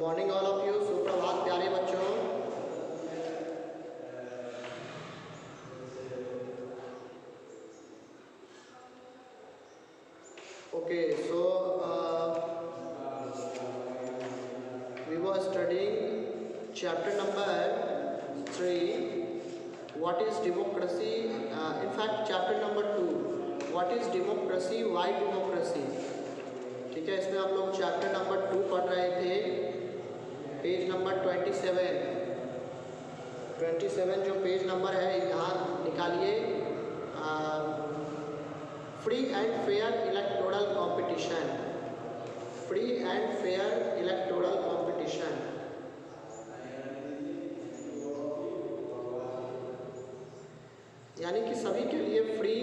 Morning all of you. सुप्रभात प्यारे बच्चों। Okay, so we were studying chapter number 3, what is democracy. In fact chapter number 2, what is democracy, why democracy. ठीक है, इसमें हम लोग चैप्टर नंबर 2 पढ़ रहे थे। पेज नंबर 27 जो पेज नंबर है यहाँ निकालिए। Free and fair electoral competition, free and fair electoral competition. यानी कि सभी के लिए फ्री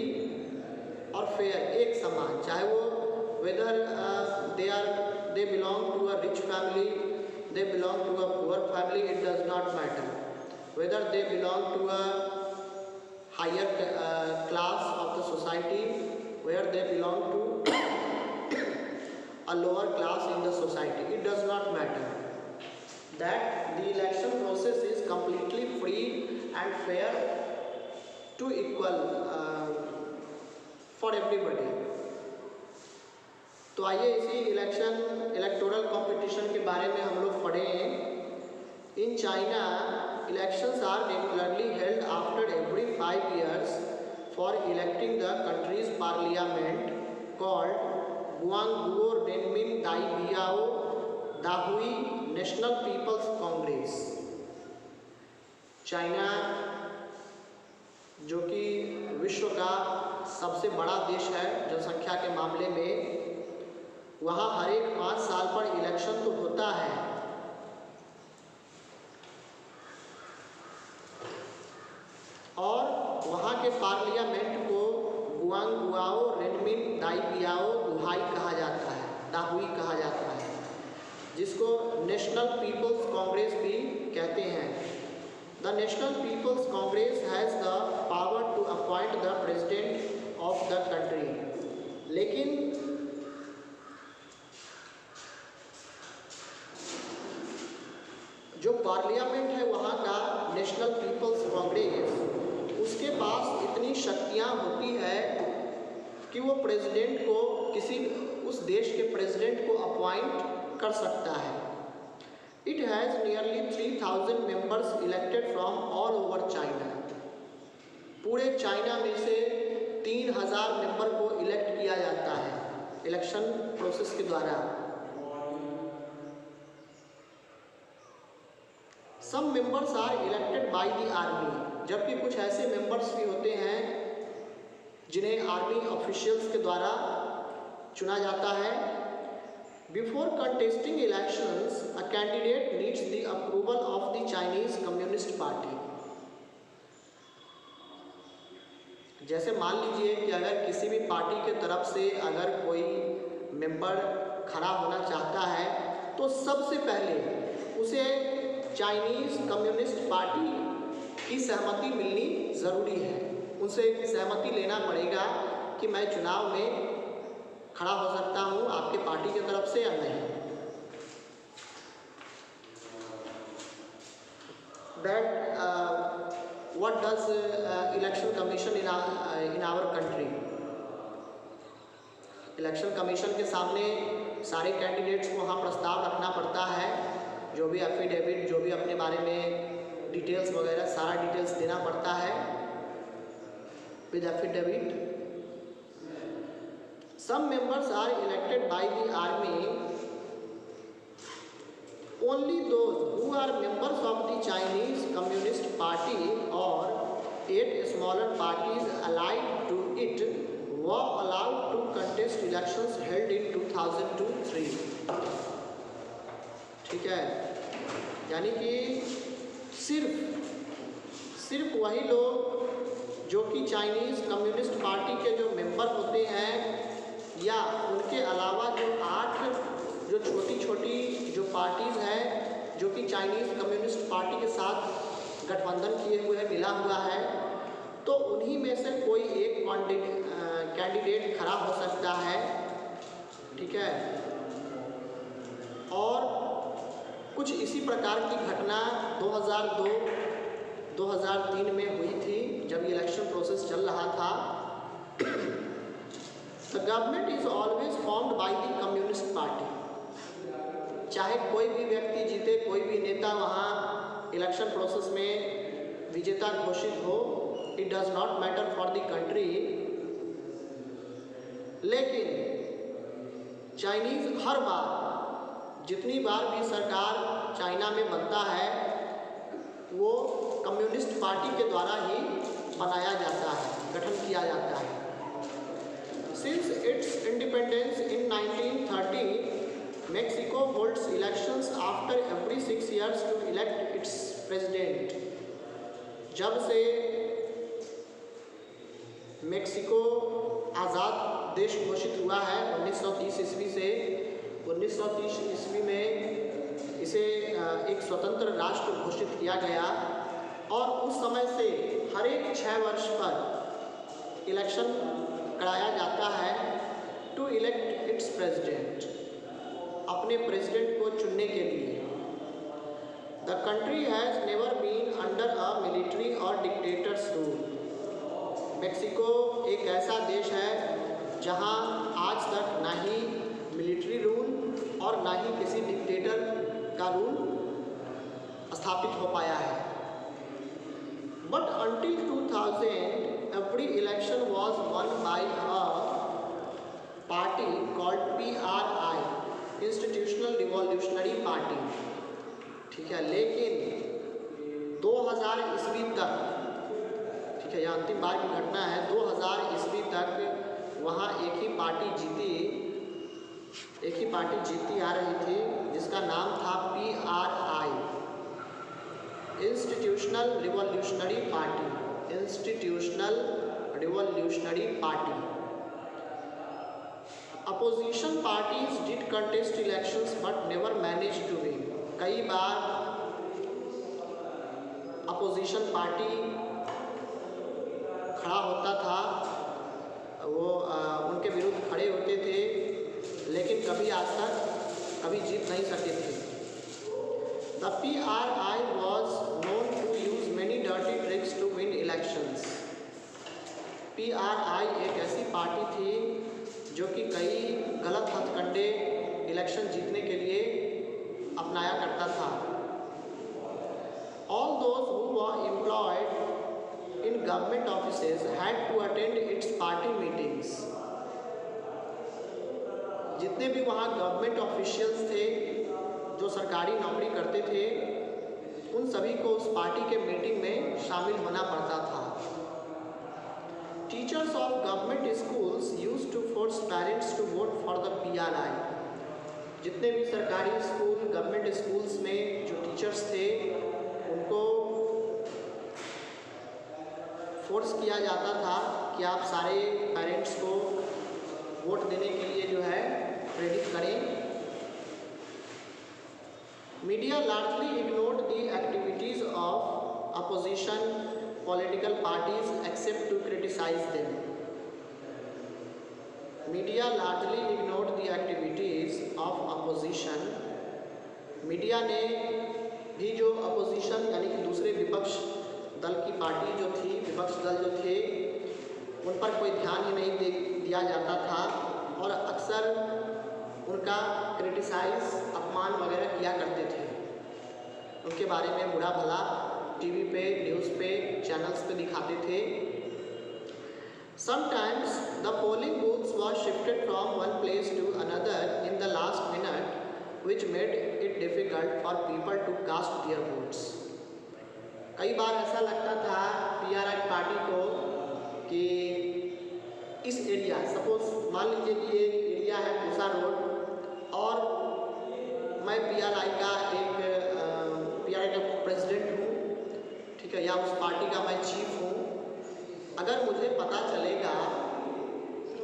और फेयर एक समान, चाहे वो whether they belong to a rich family, they belong to a poor family, it does not matter. Whether they belong to a higher class of the society, where they belong to a lower class in the society, it does not matter. That the election process is completely free and fair to equal for everybody. तो आइए इसी electoral competition के बारे में हम लोग पढ़ें। In China elections are regularly held after every 5 years for electing the country's parliament called Quanguo Renmin Daibiao Dahui National peoples Congress. China जो कि विश्व का सबसे बड़ा देश है जनसंख्या के मामले में, वहाँ हर एक 5 साल पर इलेक्शन तो होता है। और वहाँ के पार्लियामेंट को गुआंगुआओ रेनमिन दाइबियाओ दुहाई कहा जाता है, दाहुई कहा जाता है, जिसको नेशनल पीपल्स कांग्रेस भी कहते हैं। The national peoples congress has the power to appoint the president of the country. लेकिन जो पार्लियामेंट है वहाँ का नेशनल पीपल्स कांग्रेस, उसके पास इतनी शक्तियाँ होती है कि वो प्रेसिडेंट को, किसी उस देश के प्रेसिडेंट को अपॉइंट कर सकता है। It has nearly 3000 members elected from all over China. पूरे चाइना में से 3000 मेंबर को इलेक्ट किया जाता है इलेक्शन प्रोसेस के द्वारा। Some members are elected by the army, जबकि कुछ ऐसे members भी होते हैं जिन्हें आर्मी ऑफिशियल्स के द्वारा चुना जाता है। Before contesting elections, a candidate needs the approval of the Chinese Communist Party. जैसे मान लीजिए कि अगर किसी भी पार्टी के तरफ से अगर कोई मेंबर खड़ा होना चाहता है तो सबसे पहले उसे चाइनीज़ कम्युनिस्ट पार्टी की सहमति मिलनी ज़रूरी है। उनसे सहमति लेना पड़ेगा कि मैं चुनाव में खड़ा हो सकता हूँ आपके पार्टी की तरफ से या नहीं। That what does election commission in our country? Election commission के सामने सारे कैंडिडेट्स को वहाँ प्रस्ताव रखना पड़ता है, जो भी एफिडेविट, जो भी अपने बारे में डिटेल्स वगैरह सारा डिटेल्स देना पड़ता है with affidavit. Some members are elected by the army, only those who are members of the Chinese communist party और 8 smaller parties allied to it were allowed to contest elections held in 2002-03। ठीक है, यानी कि सिर्फ वही लोग जो कि चाइनीज़ कम्युनिस्ट पार्टी के जो मेंबर होते हैं या उनके अलावा जो 8 जो छोटी जो पार्टीज़ हैं जो कि चाइनीज़ कम्युनिस्ट पार्टी के साथ गठबंधन किए हुए मिला हुआ है, तो उन्हीं में से कोई एक कैंडिडेट खड़ा हो सकता है। ठीक है, और कुछ इसी प्रकार की घटना 2002-2003 में हुई थी जब इलेक्शन प्रोसेस चल रहा था। The government is always formed by the communist party. चाहे कोई भी व्यक्ति जीते, कोई भी नेता वहाँ इलेक्शन प्रोसेस में विजेता घोषित हो, it does not matter for the country. लेकिन चाइनीज़ हर बार, जितनी बार भी सरकार चाइना में बनता है, वो कम्युनिस्ट पार्टी के द्वारा ही बनाया जाता है, गठन किया जाता है। Since its independence in 1930, Mexico holds elections after every 6 years to elect its president. जब से मेक्सिको आज़ाद देश घोषित हुआ है 1930 ईस्वी से, 1930 ईस्वी में इसे एक स्वतंत्र राष्ट्र घोषित किया गया और उस समय से हर एक 6 वर्ष पर इलेक्शन कराया जाता है टू इलेक्ट इट्स प्रेसिडेंट, अपने प्रेसिडेंट को चुनने के लिए। The country has never been under a military और डिक्टेटर्स रूल। मेक्सिको एक ऐसा देश है जहां आज तक ना ही मिलिट्री रूल और ना ही किसी डिक्टेटर का रूल स्थापित हो पाया है। But until 2000 every election was won by a party called PRI, Institutional Revolutionary Party। ठीक है, लेकिन 2000 ईस्वी तक, ठीक है, यह अंतिम बार की घटना है, 2000 ईस्वी तक वहाँ एक ही पार्टी जीती आ रही थी जिसका नाम था PRI, institutional revolutionary party. Institutional revolutionary party. Opposition parties did contest elections but never manage to win. कई बार अपोजिशन पार्टी खड़ा होता था, वो उनके विरुद्ध खड़े होते थे, लेकिन कभी आज तक कभी जीत नहीं सके थे। The PRI was known to use many dirty tricks to win elections। PRI एक ऐसी पार्टी थी जो कि कई गलत हथकंडे इलेक्शन जीतने के लिए अपनाया करता था। All those who were employed in government offices had to attend its party meetings। जितने भी वहाँ गवर्नमेंट ऑफिशियल्स थे जो सरकारी नौकरी करते थे, उन सभी को उस पार्टी के मीटिंग में शामिल होना पड़ता था। Teachers of government schools used to force parents to vote for the PRI। जितने भी सरकारी स्कूल, गवर्नमेंट स्कूल्स में जो टीचर्स थे, उनको फोर्स किया जाता था कि आप सारे पेरेंट्स को वोट देने के लिए जो है प्रेरित करें। Media largely ignored the activities of opposition political parties except to criticise them. Media largely ignored the activities of opposition. Media ने भी जो अपोजिशन यानी कि दूसरे विपक्ष दल की पार्टी जो थी, विपक्ष दल जो थे, उन पर कोई ध्यान ही नहीं दिया जाता था और अक्सर उनका क्रिटिसाइज, अपमान वगैरह किया करते थे। उनके बारे में बुरा भला टीवी पे, न्यूज़ पे, चैनल्स पे दिखाते थे। Sometimes the polling booths were shifted from one place to another in the last minute, which made it difficult for people to cast their votes। कई बार ऐसा लगता था PRI पार्टी को कि इस एरिया, सपोज मान लीजिए कि एक एरिया है पूसा रोड और मैं PRI का प्रेसिडेंट हूँ, ठीक है, या उस पार्टी का मैं चीफ हूँ। अगर मुझे पता चलेगा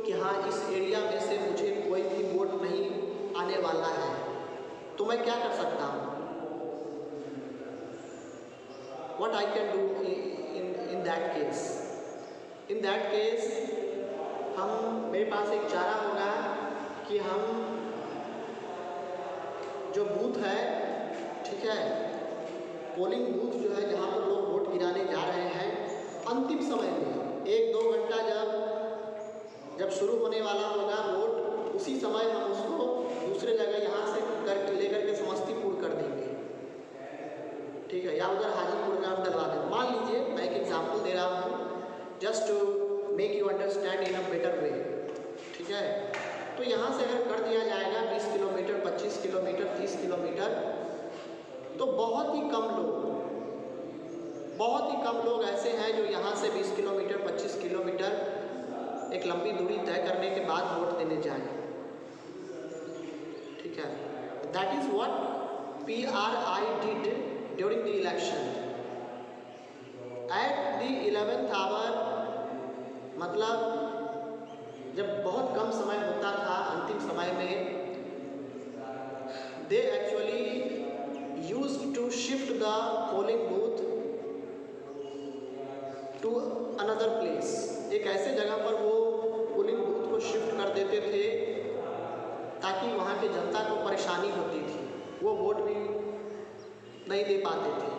कि हाँ इस एरिया में से मुझे कोई भी वोट नहीं आने वाला है, तो मैं क्या कर सकता हूँ? What I can do in that case? In that case, मेरे पास एक चारा होगा कि हम जो बूथ है, ठीक है। पोलिंग बूथ जो है जहाँ पर लोग वोट गिराने जा रहे हैं, अंतिम समय में 1-2 घंटा जब शुरू होने वाला होगा वोट, उसी समय हम उसको दूसरे जगह यहाँ से लेकर के समस्तीपुर कर देंगे, ठीक है, या उधर हाजीपुर में हम डलवा दें। मान लीजिए मैं एक एग्जाम्पल दे रहा हूँ just to make you understand in a better way, ठीक है। तो यहाँ से अगर कर दिया जाएगा 20 किलोमीटर, 25 किलोमीटर, 30 किलोमीटर, तो बहुत ही कम लोग ऐसे हैं जो यहाँ से 20 किलोमीटर, 25 किलोमीटर एक लंबी दूरी तय करने के बाद वोट देने जाएं, ठीक है। That is what PRI did during the election at the 11th hour, मतलब जब बहुत कम समय होता था, अंतिम समय में they actually used to shift the polling booth to another place। एक ऐसे जगह पर वो पोलिंग बूथ को शिफ्ट कर देते थे ताकि वहाँ की जनता को परेशानी होती थी, वो वोट भी नहीं दे पाते थे,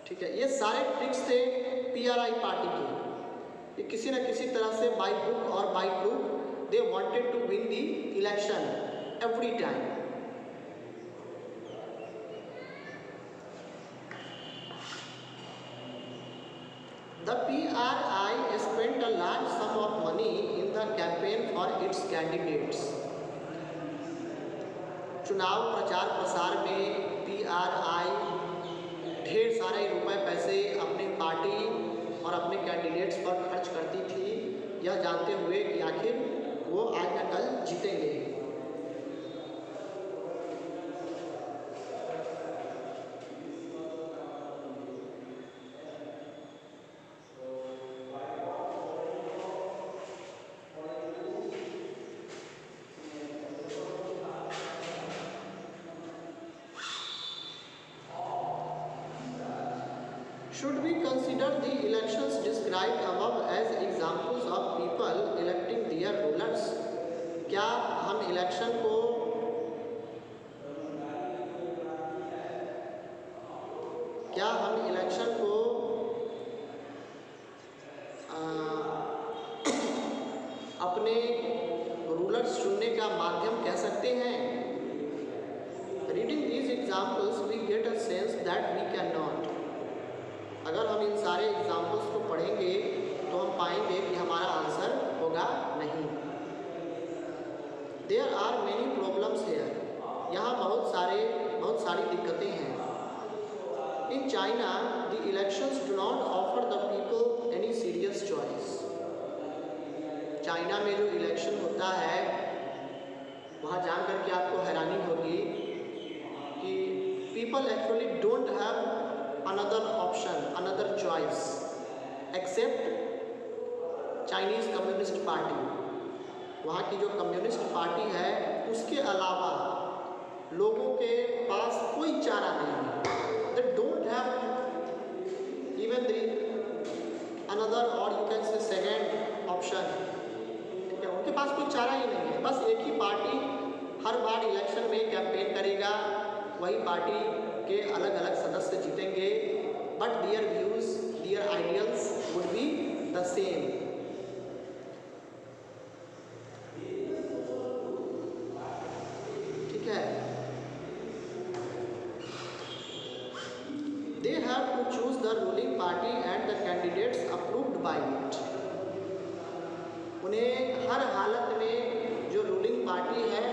ठीक है। ये सारे ट्रिक्स थे PRI पार्टी के। ये किसी न किसी तरह से बाई हुक और by crook they wanted to win the election every time। The PRI spent a large sum of money in the campaign for its candidates। चुनाव प्रचार प्रसार में PRI ढेर सारे रुपए पैसे अपनी पार्टी और अपने कैंडिडेट्स पर खर्च करती थी, यह जानते हुए कि आखिर वो आज न कल जीतेंगे। Should we consider the elections described above as examples of people electing their rulers? क्या हम इलेक्शन को अपने रूलर्स चुनने का माध्यम कह सकते हैं? Reading these examples, we get a sense that we cannot। अगर हम इन सारे एग्जाम्पल्स को पढ़ेंगे तो हम पाएंगे कि हमारा आंसर होगा नहीं। There are many problems here। यहाँ बहुत सारी दिक्कतें हैं। In China, the elections do not offer the people any serious choice। China में जो इलेक्शन होता है वहाँ जानकर के आपको हैरानी होगी कि people actually don't have another option, another choice except Chinese Communist Party। वहाँ की जो कम्युनिस्ट पार्टी है उसके अलावा लोगों के पास कोई चारा नहीं है। They don't have even the another or you can say second option। ठीक है, उनके पास कोई चारा ही नहीं है। बस एक ही पार्टी हर बार इलेक्शन में कैंपेन करेगा, वही पार्टी के अलग अलग सदस्य जीतेंगे, but their views their ideals would be the same. ठीक है, they have to choose the ruling party and the candidates approved by it. उन्हें हर हालत में जो रूलिंग पार्टी है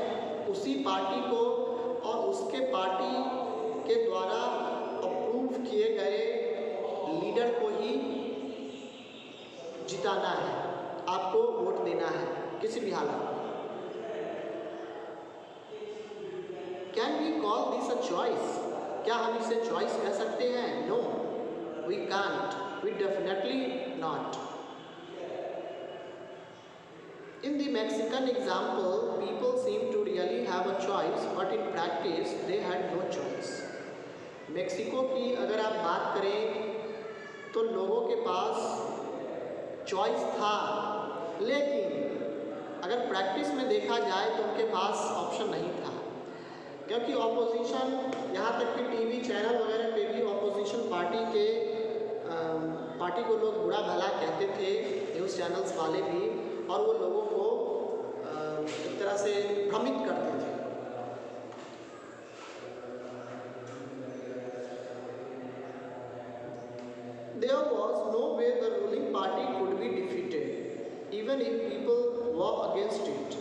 उसी पार्टी को और उसके पार्टी के द्वारा अप्रूव किए गए लीडर को ही जिताना है, आपको वोट देना है किसी भी हालत में। Can we call this a choice? क्या हम इसे चॉइस कह सकते हैं? No, we can't, we definitely not. In the Mexican example, people seem to really have a choice, but in practice they had no choice। Mexico की अगर आप बात करें तो लोगों के पास चॉइस था, लेकिन अगर प्रैक्टिस में देखा जाए तो उनके पास ऑप्शन नहीं था। क्योंकि ऑपोजिशन, यहाँ तक कि टीवी चैनल वगैरह पे भी ऑपोजिशन पार्टी को लोग बुरा भला कहते थे, न्यूज़ चैनल्स वाले भी, और वो लोगों को एक तरह से भ्रमित करते थे। There was no way the ruling party could be defeated, even if people were against it.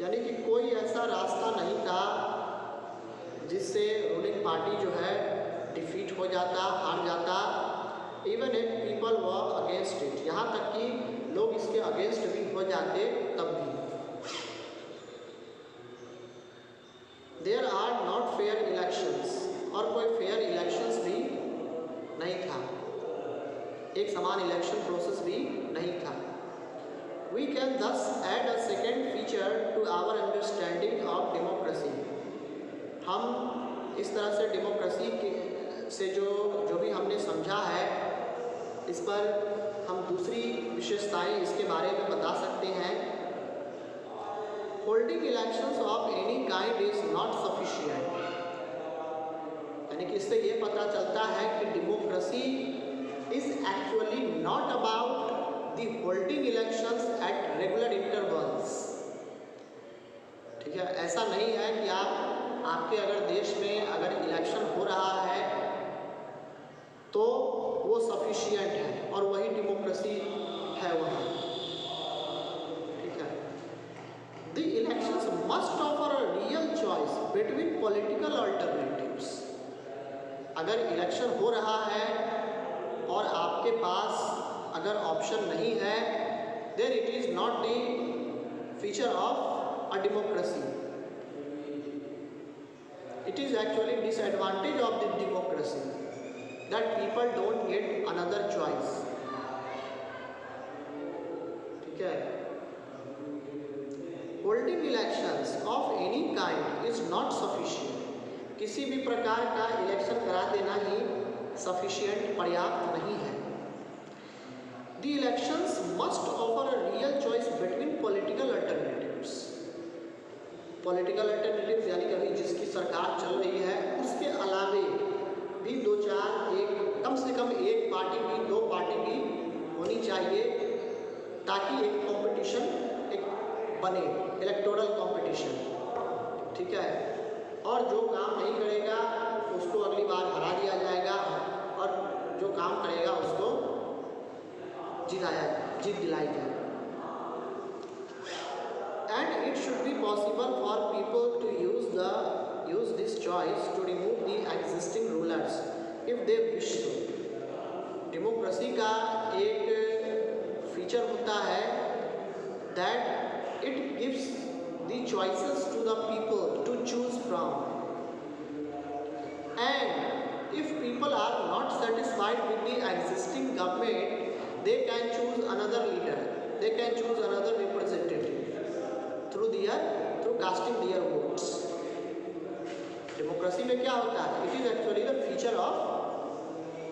यानी कि कोई ऐसा रास्ता नहीं था जिससे रूलिंग पार्टी जो है डिफीट हो जाता, हार जाता, even if people were against it, यहाँ तक कि लोग इसके अगेंस्ट भी हो जाते तब भी। There are not fair elections, और कोई फेयर इलेक्शंस भी नहीं था, एक समान इलेक्शन प्रोसेस भी नहीं था। We can thus add a second feature to our understanding of democracy. हम इस तरह से डेमोक्रेसी से जो भी हमने समझा है, इस पर हम दूसरी विशेषताएं इसके बारे में बता सकते हैं। Holding elections of any kind is not sufficient, यानी कि इससे ये पता चलता है कि democracy is actually not about the holding elections at regular intervals. ठीक है, ऐसा नहीं है कि आपके अगर देश में अगर इलेक्शन हो रहा है तो वो सफिशिएंट है और वही डेमोक्रेसी है वहाँ। ठीक है, the elections must offer a real choice between political alternatives. अगर इलेक्शन हो रहा है और आपके पास अगर ऑप्शन नहीं है, then it is not the feature of a democracy, it is actually disadvantage of the democracy that people don't get another choice. ठीक है, holding elections of any kind is not sufficient. किसी भी प्रकार का election करा देना ही sufficient, पर्याप्त नहीं है। The elections must offer a real choice between political alternatives. Political alternatives यानी कि अभी जिसकी सरकार चल रही है उसके अलावे भी दो चार, एक कम से कम एक पार्टी भी, दो पार्टी भी होनी चाहिए, ताकि एक कंपटीशन एक बने, इलेक्टोरल कंपटीशन। ठीक है, और जो काम नहीं करेगा उसको अगली बार हरा दिया जाएगा और जो काम करेगा उसको जीत दिलाई जाएगी। And it should be possible for people to use this choice to remove the existing rulers if they wish to. Democracy का एक फीचर होता है that it gives the choices to the people to choose from, and if people are not satisfied with the existing government, they can choose another leader, they can choose another representative through casting their votes. Democracy में क्या होता है? It is actually the feature of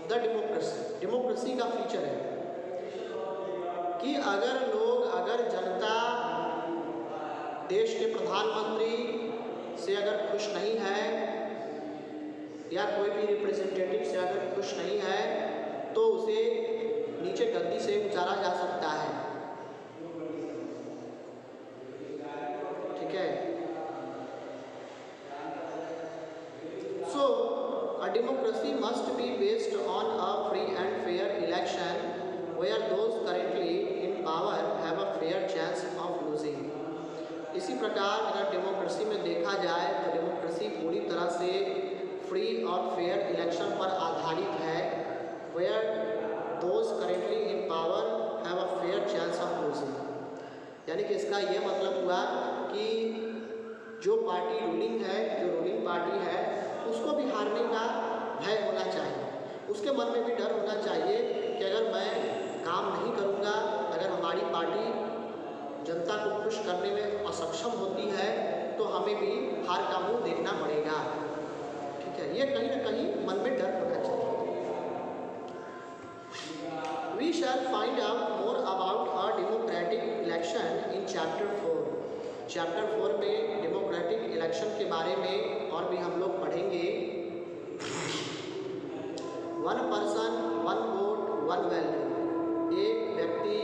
the democracy. Democracy का feature है कि अगर जनता देश के प्रधानमंत्री से अगर खुश नहीं है या कोई भी रिप्रेजेंटेटिव से अगर खुश नहीं है तो उसे नीचे गद्दी से उतारा जा सकता है। Democracy must be based on a free and fair election where those currently in power have a fair chance of losing. इसी प्रकार अगर डेमोक्रेसी में देखा जाए तो डेमोक्रेसी पूरी तरह से फ्री और फेयर इलेक्शन पर आधारित है, where those currently in power have a fair chance of losing. यानी कि इसका ये मतलब हुआ कि जो पार्टी रूलिंग है, जो रूलिंग पार्टी है, उसको भी हारने का भय होना चाहिए, उसके मन में भी डर होना चाहिए कि अगर मैं काम नहीं करूंगा, अगर हमारी पार्टी जनता को खुश करने में असक्षम होती है तो हमें भी हार का मुंह देखना पड़ेगा। ठीक है, ये कहीं ना कहीं मन में डर होना चाहिए। We shall find out more about our democratic election in chapter 4. Chapter 4 में डेमोक्रेटिक इलेक्शन के बारे में और भी हम लोग पढ़ेंगे। 1 पर्सन 1 वोट 1 वैल्यू, एक व्यक्ति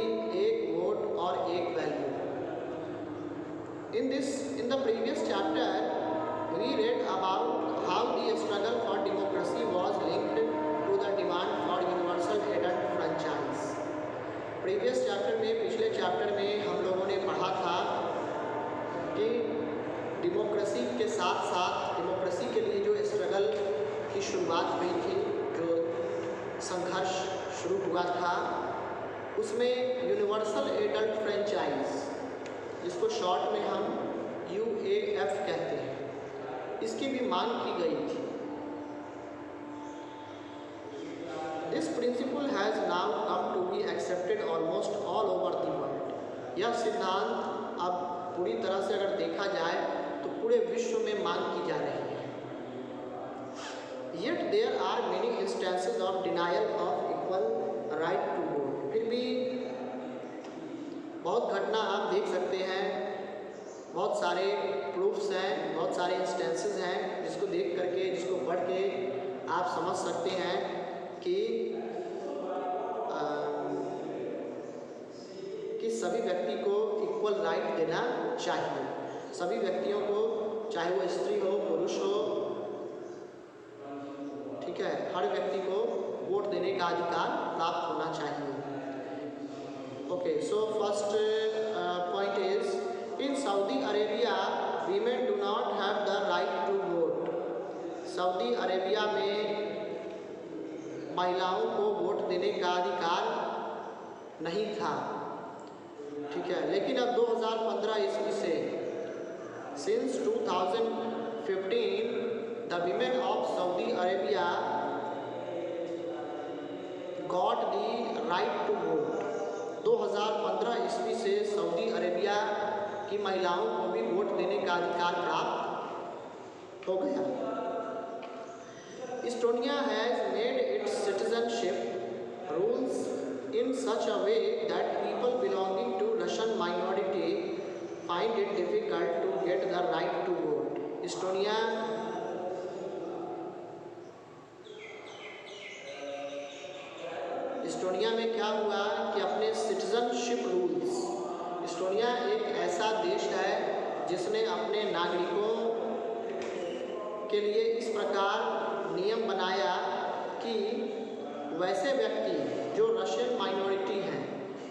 एक वोट और एक value. In the previous chapter we read about how the struggle for democracy was linked to the demand for universal adult franchise। Previous chapter में, पिछले चैप्टर में हम लोगों ने पढ़ा था कि डेमोक्रेसी के साथ साथ डेमोक्रेसी के लिए जो स्ट्रगल की शुरुआत हुई थी, जो संघर्ष शुरू हुआ था, उसमें यूनिवर्सल एडल्ट फ्रेंचाइज, जिसको शॉर्ट में हम UAF कहते हैं, इसकी भी मांग की गई थी। This principle has now come to be accepted almost all over the world. यह सिद्धांत अब पूरी तरह से अगर देखा जाए तो पूरे विश्व में मांग की जा रही है। Yet there are many instances of denial of equal right to vote। फिर भी बहुत घटना आप देख सकते हैं, बहुत सारे प्रूफ्स हैं, बहुत सारे इंस्टेंसेस हैं, जिसको देख करके, जिसको पढ़ के आप समझ सकते हैं कि सभी व्यक्ति को इक्वल राइट देना चाहिए। सभी व्यक्तियों को, चाहे वो स्त्री हो पुरुष हो, ठीक है, हर व्यक्ति को वोट देने का अधिकार प्राप्त होना चाहिए। Okay, so first point is, in Saudi Arabia women do not have the right to vote। Saudi Arabia में महिलाओं को वोट देने का अधिकार नहीं था, ठीक है। लेकिन अब 2015 ईस्वी से, since 2015 the women of Saudi Arabia got the right to vote। 2015 ईस्वी से सऊदी अरेबिया की महिलाओं को भी वोट देने का अधिकार प्राप्त हो गया। Estonia has made its citizenship rules in such a way that people belonging to Russian minority find it difficult to get the right to vote। Estonia में क्या हुआ कि अपने सिटीजनशिप रूल्स, इस्टोनिया एक ऐसा देश है जिसने अपने नागरिकों के लिए इस प्रकार नियम बनाया कि वैसे व्यक्ति जो रशियन माइनॉरिटी हैं,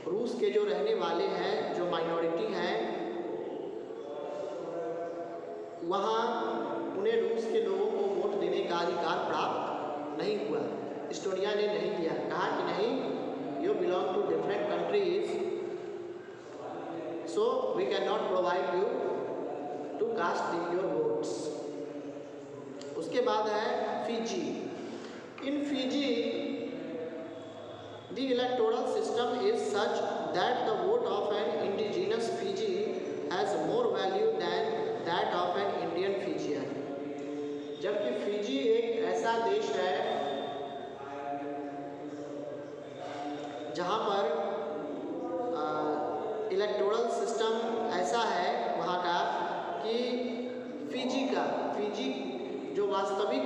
रूस के जो रहने वाले हैं, जो माइनॉरिटी हैं, वहाँ उन्हें रूस के लोगों को वोट देने का अधिकार प्राप्त नहीं हुआ। इस्टोनिया ने नहीं दिया, कहा कि नहीं, you belong to different countries, so we can not provide you to cast your votes. उसके बाद है Fiji. In Fiji the electoral system is such that the vote of an indigenous Fiji has more value than that of an Indian Fijian. जबकि Fiji एक ऐसा देश है जहाँ पर इलेक्टोरल सिस्टम ऐसा है वहाँ का कि फिजी जो वास्तविक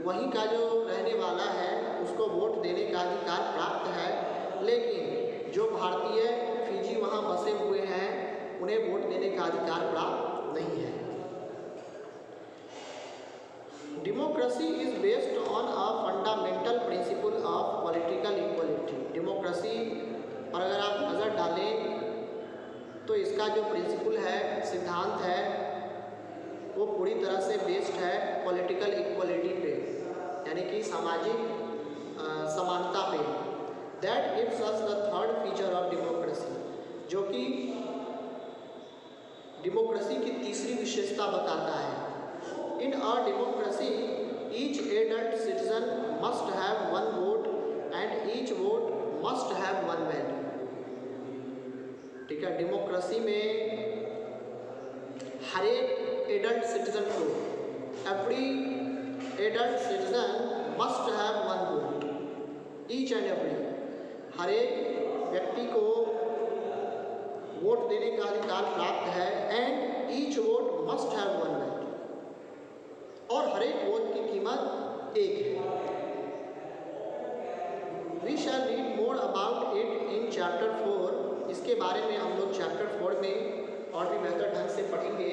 वहीं का जो रहने वाला है उसको वोट देने का अधिकार प्राप्त है, लेकिन जो भारतीय फिजी वहाँ बसे हुए हैं उन्हें वोट देने का अधिकार प्राप्त नहीं है। Democracy is based on a fundamental principle of political equality. Democracy पर अगर आप नज़र डालें तो इसका जो प्रिंसिपल है, सिद्धांत है, वो पूरी तरह से बेस्ड है पॉलिटिकल इक्वलिटी पे, यानी कि सामाजिक समानता पे। That gives us the third feature of democracy, जो कि डेमोक्रेसी की तीसरी विशेषता बताता है। In a democracy each adult citizen must have one vote and each vote must have one value. ठीक है, डेमोक्रेसी में हर एक एडल्ट सिटीजन को, every adult citizen must have one vote, each and every, हर एक व्यक्ति को वोट देने का अधिकार प्राप्त है and each vote must have one value, और हर एक वोट की कीमत एक है। We shall read more about it in chapter 4। इसके बारे में हम लोग चैप्टर 4 में और भी बेहतर ढंग से पढ़ेंगे।